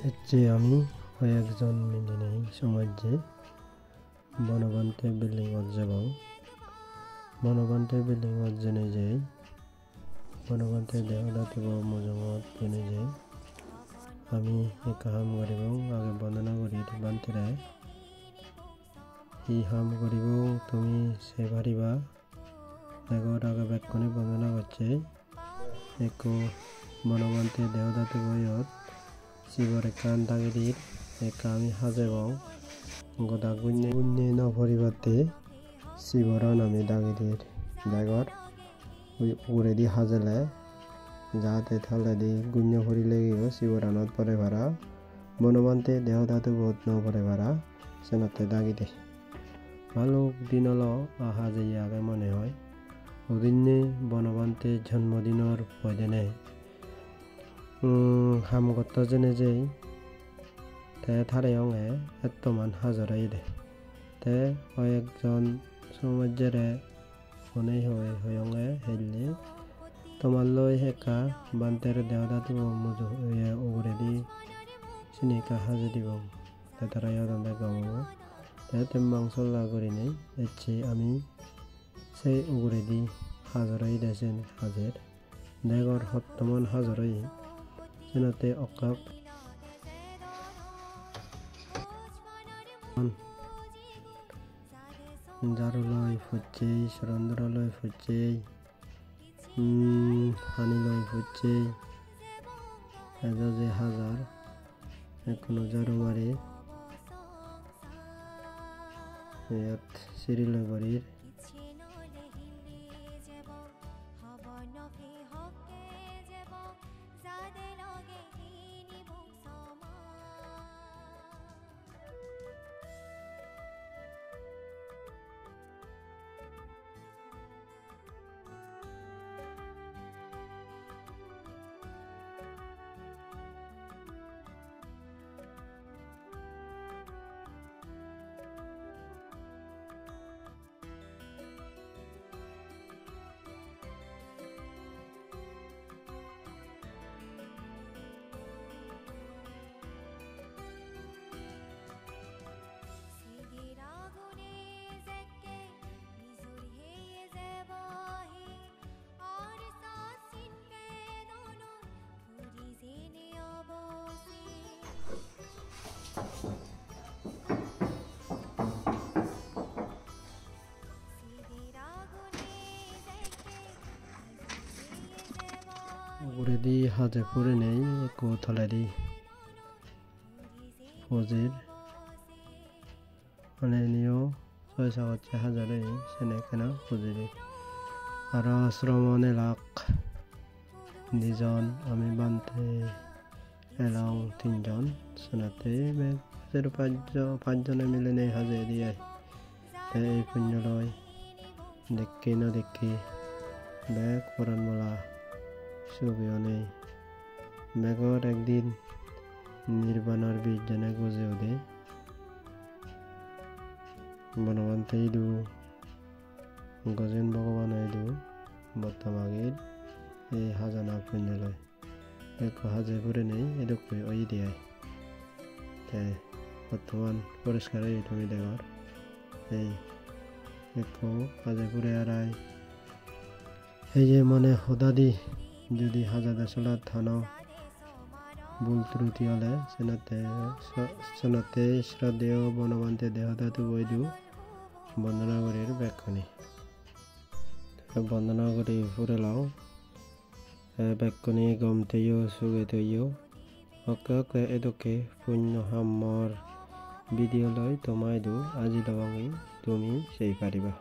এতে আমি কয়েকজন মিলে নেই সমাজে বনবন্তে বিল্ডিংত যাব। বনবন্তে বিল্ডিংত জেনে যাই বনবন্তে দেহদাতিব মজঙত জেনে যাই আমি কাম করিব আগে বন্দনা করি বান্তিরে ই হাম করিব তুমি সে পারিবা এগর আগে বেক্ষণে বন্দনা করছে একো বনবন্তে দেহদাতিব ইয়ত শিবর কান দাগিদির একা আমি হাজেব গদা গুন্যে ন পরিবর্তে শিবর নামে দাগিদির বেগর উড়েদি হাজেলে যাতে থালেদি গুন্য ভরিলে গিয়ে শিবরানত পরে ভাড়া বনবন্তে দেহদাতু বহুত ন পরে ভাড়া সেনাতে দাগিদে ভালো দিনল আহা যে আগে মনে হয় ওদিনে বনবন্তে জন্মদিনের পয়দিনে হামগত জেনে যেই তে থারে অঙে এত্তমান হাজরাই দে তে কয়েকজন সমাজেরে মনে হয় হয়ঙে হেললে তোমার লই হেকা বান্তের দেহদাতু মজু উগরেদি সিনিকা হাজে দিব তে তারা ইয়াদন্দে গাবো তে তেমবাংস লাগরি নেই এচ্ছে আমি সেই উগরেদি হাজরাই দেছেন হাজের দেগর হত্তমান হাজরাই সেনাতে অকাক জারুলয় ফুচে সরন্দ্রলয় ফুচে হানিলয় ফুচে যে হাজার এখনো জারু মারে ইয়াত সিরিলয় বাড়ির উগরেদি হাজে পরে নেই একো থলেদি ফজির মানে নিও 6 হাজারে সেনে কেনা ফজিরি আর শ্রমণে লাখ দুজন আমি বানতে এলাম 3 জন সেনাতে বেগের 5 জনে মিলে নেই হাজে দিয়ে এই পুণ্য লয় দেখি না দেখি বেগ পরান মোলা সুবিও নেই বেগর একদিন নির্বাণার 20 জনে গজেও দে বনবন্তে ইদু গজেন ভগবান ইদু বর্তমাগের এই হাজানা পুণ্য লয় এক হাজে ঘুরে নেই এদুকই ওই দিয়ে বর্তমান পরিষ্কার তুমি দেওয়ার এই একো হাজে ঘুরে আড়াই এই যে মনে হদাদি যদি হাজার দেশলা থানা ভুল ত্রুটি হলে সেনাতে শ্রদ্ধেয় বনবন্তে দেহদাতু বৈদু বন্দনা করির ব্যাখ্যানি বন্দনা করি ফুরে লাও ব্যাখ্যানি গমতেও সুগেতেও অকে এদকে পুণ্য হাম্মর ভিডিও লয় তোমায় দু আজি লবাঙ্গি তুমি সেই পারিবা।